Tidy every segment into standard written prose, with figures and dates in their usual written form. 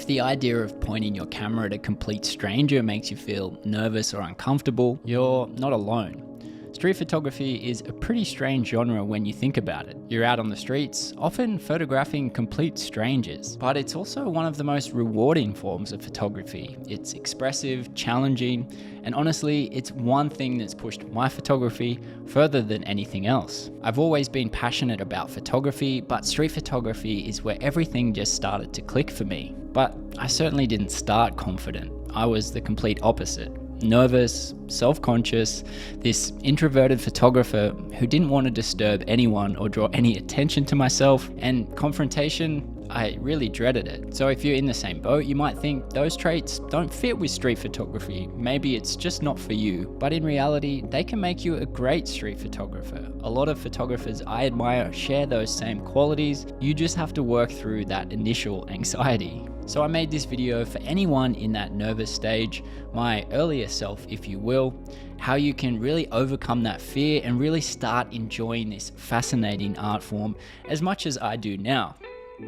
If the idea of pointing your camera at a complete stranger makes you feel nervous or uncomfortable, you're not alone. Street photography is a pretty strange genre when you think about it. You're out on the streets, often photographing complete strangers, but it's also one of the most rewarding forms of photography. It's expressive, challenging, and honestly, it's one thing that's pushed my photography further than anything else. I've always been passionate about photography, but street photography is where everything just started to click for me. But I certainly didn't start confident. I was the complete opposite. Nervous, self-conscious, this introverted photographer who didn't want to disturb anyone or draw any attention to myself, and confrontation, I really dreaded it. So if you're in the same boat, you might think those traits don't fit with street photography. Maybe it's just not for you. But in reality, they can make you a great street photographer. A lot of photographers I admire share those same qualities. You just have to work through that initial anxiety. So I made this video for anyone in that nervous stage, my earlier self if you will, how you can really overcome that fear and really start enjoying this fascinating art form as much as I do now.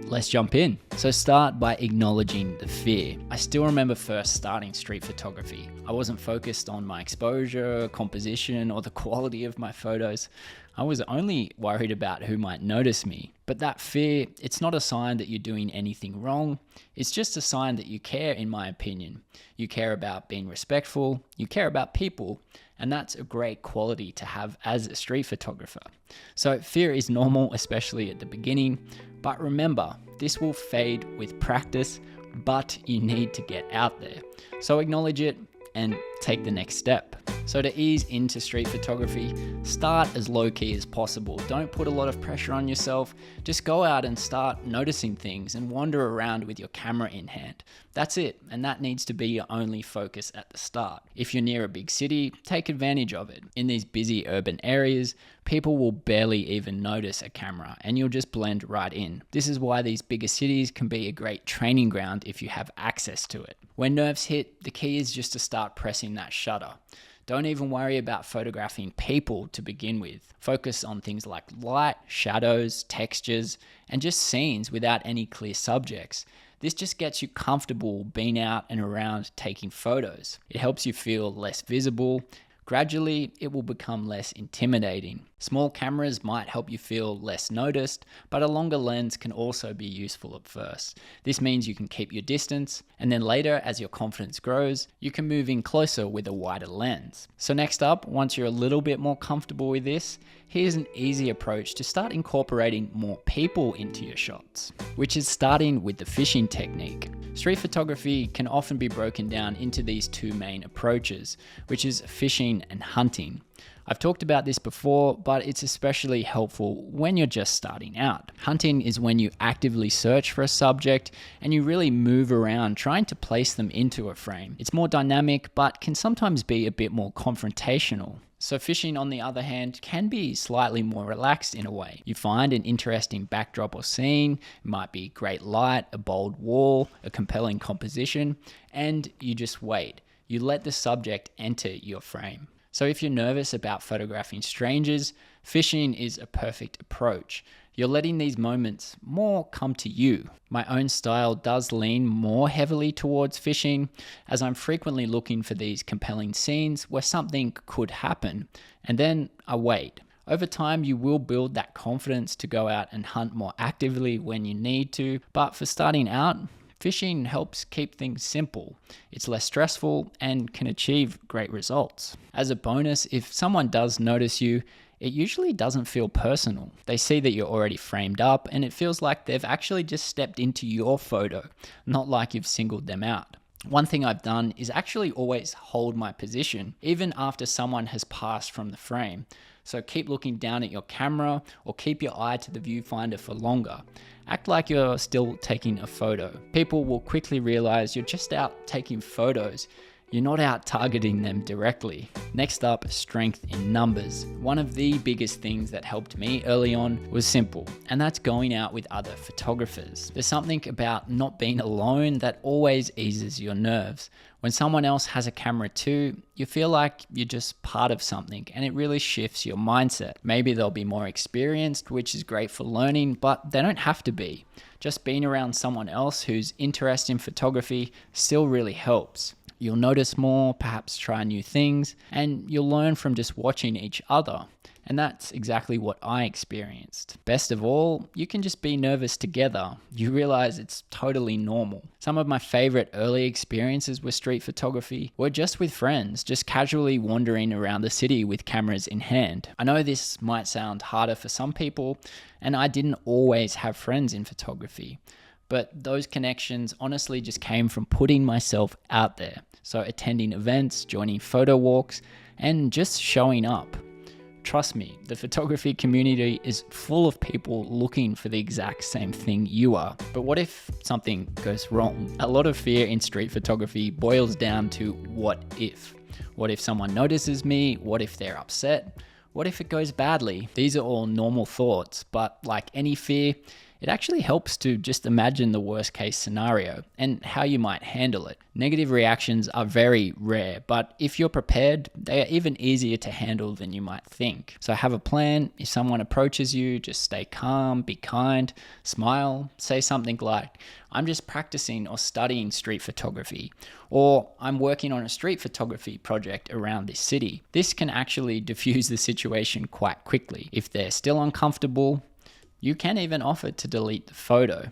Let's jump in. So start by acknowledging the fear. I still remember first starting street photography. I wasn't focused on my exposure, composition, or the quality of my photos. I was only worried about who might notice me. But that fear, it's not a sign that you're doing anything wrong. It's just a sign that you care, in my opinion. You care about being respectful, you care about people, and that's a great quality to have as a street photographer. So fear is normal, especially at the beginning, but remember, this will fade with practice, but you need to get out there. So acknowledge it and take the next step. So to ease into street photography, start as low-key as possible. Don't put a lot of pressure on yourself. Just go out and start noticing things and wander around with your camera in hand. That's it, and that needs to be your only focus at the start. If you're near a big city, take advantage of it. In these busy urban areas, people will barely even notice a camera and you'll just blend right in. This is why these bigger cities can be a great training ground if you have access to it. When nerves hit, the key is just to start pressing that shutter. Don't even worry about photographing people to begin with. Focus on things like light, shadows, textures, and just scenes without any clear subjects. This just gets you comfortable being out and around taking photos. It helps you feel less visible. Gradually, it will become less intimidating. Small cameras might help you feel less noticed, but a longer lens can also be useful at first. This means you can keep your distance, and then later, as your confidence grows, you can move in closer with a wider lens. So next up, once you're a little bit more comfortable with this, here's an easy approach to start incorporating more people into your shots, which is starting with the fishing technique. Street photography can often be broken down into these two main approaches, which is fishing and hunting. I've talked about this before, but it's especially helpful when you're just starting out. Hunting is when you actively search for a subject and you really move around trying to place them into a frame. It's more dynamic, but can sometimes be a bit more confrontational. So fishing, on the other hand, can be slightly more relaxed in a way. You find an interesting backdrop or scene, it might be great light, a bold wall, a compelling composition, and you just wait. You let the subject enter your frame. So if you're nervous about photographing strangers, fishing is a perfect approach. You're letting these moments more come to you. My own style does lean more heavily towards fishing, as I'm frequently looking for these compelling scenes where something could happen, and then I wait. Over time, you will build that confidence to go out and hunt more actively when you need to, but for starting out, fishing helps keep things simple. It's less stressful and can achieve great results. As a bonus, if someone does notice you, it usually doesn't feel personal. They see that you're already framed up and it feels like they've actually just stepped into your photo, not like you've singled them out. One thing I've done is actually always hold my position, even after someone has passed from the frame. So keep looking down at your camera or keep your eye to the viewfinder for longer. Act like you're still taking a photo. People will quickly realize you're just out taking photos. You're not out targeting them directly. Next up, strength in numbers. One of the biggest things that helped me early on was simple, and that's going out with other photographers. There's something about not being alone that always eases your nerves. When someone else has a camera too, you feel like you're just part of something, and it really shifts your mindset. Maybe they'll be more experienced, which is great for learning, but they don't have to be. Just being around someone else whose interest in photography still really helps. You'll notice more, perhaps try new things, and you'll learn from just watching each other. And that's exactly what I experienced. Best of all, you can just be nervous together. You realize it's totally normal. Some of my favorite early experiences with street photography were just with friends, just casually wandering around the city with cameras in hand. I know this might sound harder for some people, and I didn't always have friends in photography. But those connections honestly just came from putting myself out there. So attending events, joining photo walks, and just showing up. Trust me, the photography community is full of people looking for the exact same thing you are. But what if something goes wrong? A lot of fear in street photography boils down to what if. What if someone notices me? What if they're upset? What if it goes badly? These are all normal thoughts, but like any fear, it actually helps to just imagine the worst case scenario and how you might handle it. Negative reactions are very rare, but if you're prepared, they are even easier to handle than you might think. So have a plan. If someone approaches you, just stay calm, be kind, smile, say something like, "I'm just practicing or studying street photography," or "I'm working on a street photography project around this city." This can actually diffuse the situation quite quickly. If they're still uncomfortable, you can even offer to delete the photo.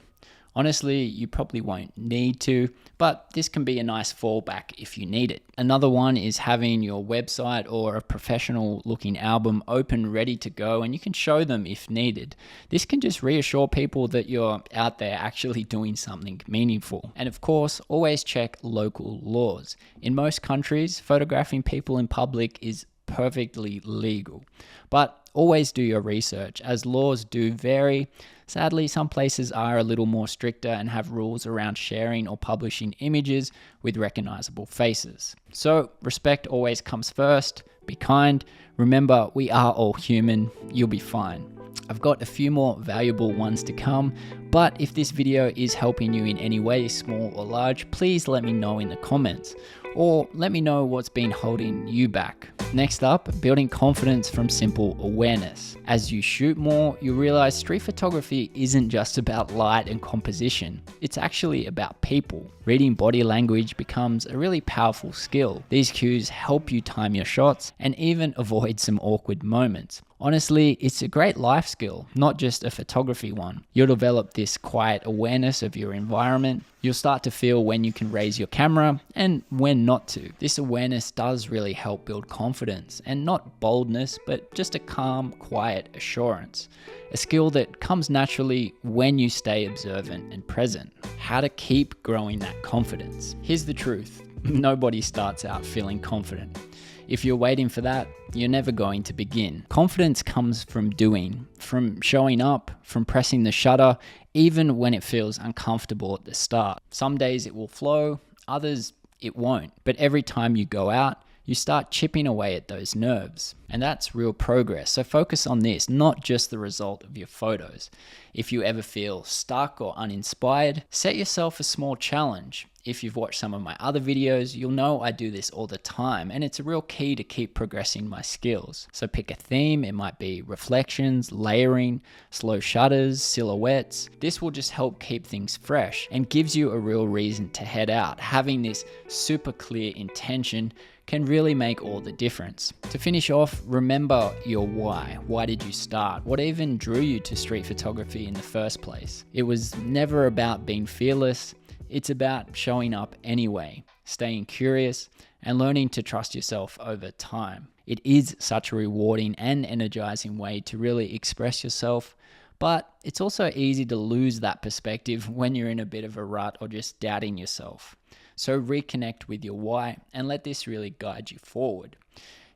Honestly, you probably won't need to, but this can be a nice fallback if you need it. Another one is having your website or a professional looking album open, ready to go, and you can show them if needed. This can just reassure people that you're out there actually doing something meaningful. And of course, always check local laws. In most countries, photographing people in public is perfectly legal. But always do your research, as laws do vary. Sadly, some places are a little more stricter and have rules around sharing or publishing images with recognizable faces. So respect always comes first. Be kind. Remember, we are all human. You'll be fine. I've got a few more valuable ones to come, but if this video is helping you in any way, small or large, please let me know in the comments, or let me know what's been holding you back. Next up, building confidence from simple awareness. As you shoot more, you realize street photography isn't just about light and composition. It's actually about people. Reading body language becomes a really powerful skill. These cues help you time your shots and even avoid some awkward moments. Honestly, it's a great life skill, not just a photography one. You'll develop this quiet awareness of your environment. You'll start to feel when you can raise your camera and when not to. This awareness does really help build confidence, and not boldness, but just a calm, quiet assurance. A skill that comes naturally when you stay observant and present. How to keep growing that confidence. Here's the truth. Nobody starts out feeling confident. If you're waiting for that, you're never going to begin. Confidence comes from doing, from showing up, from pressing the shutter, even when it feels uncomfortable at the start. Some days it will flow, others it won't. But every time you go out, you start chipping away at those nerves. And that's real progress. So focus on this, not just the result of your photos. If you ever feel stuck or uninspired, set yourself a small challenge. If you've watched some of my other videos, you'll know I do this all the time, and it's a real key to keep progressing my skills. So pick a theme. It might be reflections, layering, slow shutters, silhouettes. This will just help keep things fresh and gives you a real reason to head out. Having this super clear intention can really make all the difference. To finish off, remember your why. Why did you start? What even drew you to street photography in the first place? It was never about being fearless. It's about showing up anyway, staying curious, and learning to trust yourself over time. It is such a rewarding and energizing way to really express yourself, but it's also easy to lose that perspective when you're in a bit of a rut or just doubting yourself. So reconnect with your why and let this really guide you forward.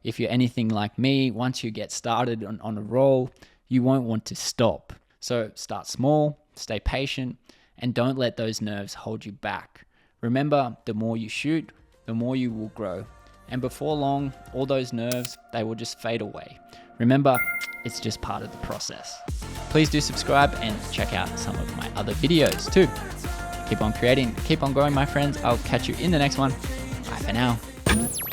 If you're anything like me, once you get started on a roll, you won't want to stop. So start small, stay patient, and don't let those nerves hold you back. Remember, the more you shoot, the more you will grow. And before long, all those nerves, they will just fade away. Remember, it's just part of the process. Please do subscribe and check out some of my other videos too. Keep on creating, keep on growing, my friends. I'll catch you in the next one. Bye for now.